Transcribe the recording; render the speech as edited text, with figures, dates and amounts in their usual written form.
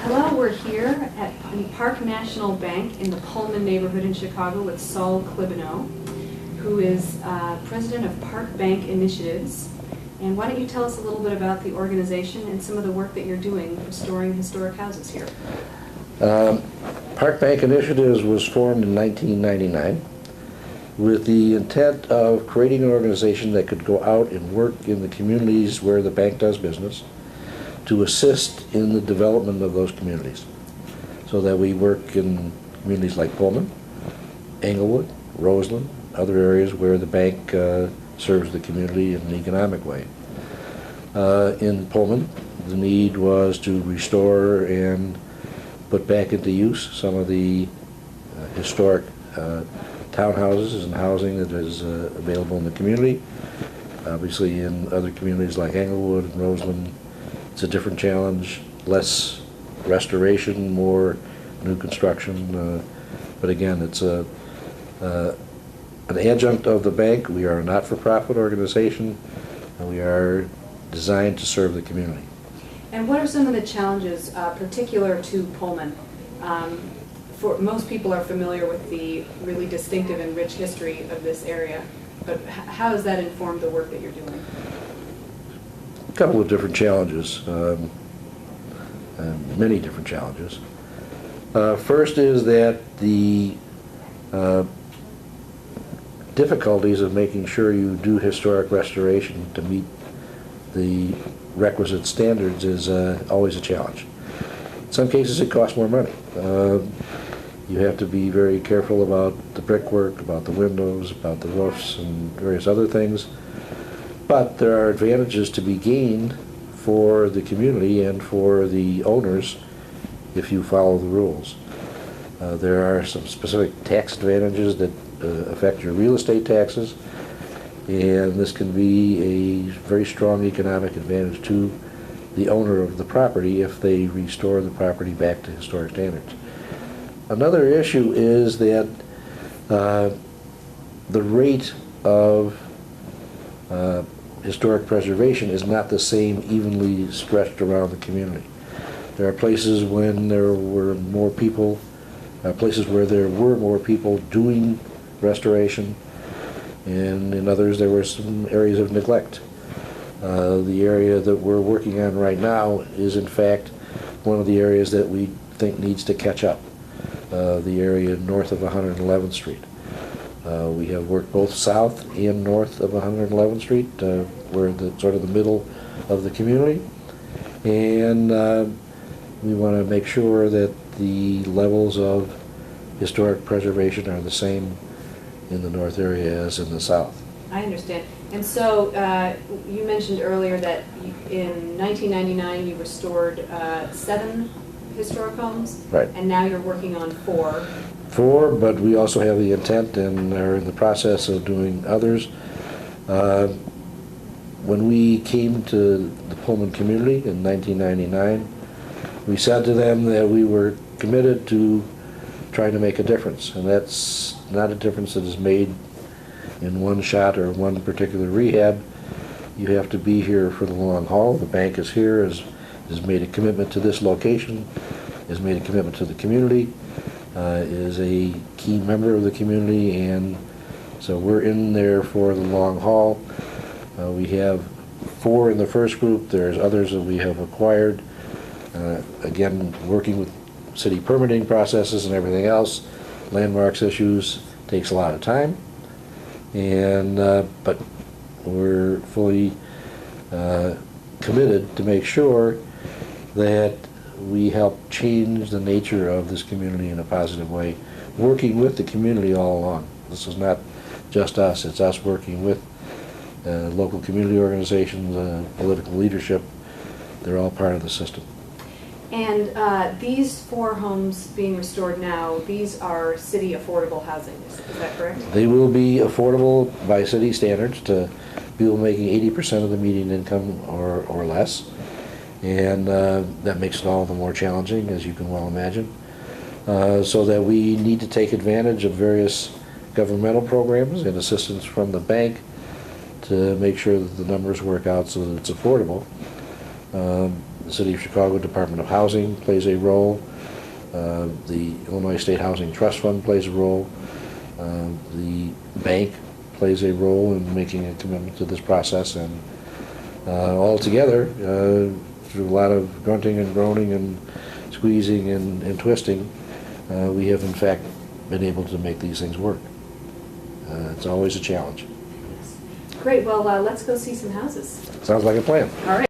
Hello, we're here at Park National Bank in the Pullman neighborhood in Chicago with Saul Klibanow, who is president of Park Bank Initiatives. And why don't you tell us a little bit about the organization and some of the work that you're doing restoring historic houses here? Park Bank Initiatives was formed in 1999 with the intent of creating an organization that could go out and work in the communities where the bank does business to assist in the development of those communities, so that we work in communities like Pullman, Englewood, Roseland, other areas where the bank serves the community in an economic way. In Pullman, the need was to restore and put back into use some of the historic townhouses and housing that is available in the community. Obviously in other communities like Englewood and Roseland, it's a different challenge, less restoration, more new construction, but again, it's an adjunct of the bank. We are a not-for-profit organization, and we are designed to serve the community. And what are some of the challenges particular to Pullman? For most people are familiar with the really distinctive and rich history of this area, but how does that inform the work that you're doing? A couple of different challenges, many different challenges. First is that the difficulties of making sure you do historic restoration to meet the requisite standards is always a challenge. In some cases it costs more money. You have to be very careful about the brickwork, about the windows, about the roofs, and various other things. But there are advantages to be gained for the community and for the owners if you follow the rules. There are some specific tax advantages that affect your real estate taxes, and this can be a very strong economic advantage to the owner of the property if they restore the property back to historic standards. Another issue is that the rate of historic preservation is not the same evenly stretched around the community. There are places when there were more people, places where there were more people doing restoration, and in others there were some areas of neglect. The area that we're working on right now is in fact one of the areas that we think needs to catch up, the area north of 111th Street. We have worked both south and north of 111th Street. We're the sort of the middle of the community, and we want to make sure that the levels of historic preservation are the same in the north area as in the south. I understand. And so you mentioned earlier that in 1999 you restored 7 historic homes, Right. And now you're working on 4. 4, but we also have the intent and are in the process of doing others. When we came to the Pullman community in 1999, we said to them that we were committed to trying to make a difference, and that's not a difference that is made in one shot or one particular rehab. You have to be here for the long haul. The bank is here, has made a commitment to this location, has made a commitment to the community, is a key member of the community, and so we're in there for the long haul. We have 4 in the first group. There's others that we have acquired. Again, working with city permitting processes and everything else, landmarks issues takes a lot of time, and but we're fully committed to make sure that we help change the nature of this community in a positive way, working with the community all along. This is not just us, it's us working with local community organizations, political leadership. They're all part of the system. And these 4 homes being restored now, these are city affordable housing, is that correct? They will be affordable by city standards to people making 80% of the median income or less. And that makes it all the more challenging, as you can well imagine. So that we need to take advantage of various governmental programs and assistance from the bank to make sure that the numbers work out so that it's affordable. The City of Chicago Department of Housing plays a role. The Illinois State Housing Trust Fund plays a role. The bank plays a role in making a commitment to this process, and all together, through a lot of grunting and groaning and squeezing and twisting, we have in fact been able to make these things work. It's always a challenge. Great, well, let's go see some houses. Sounds like a plan. All right.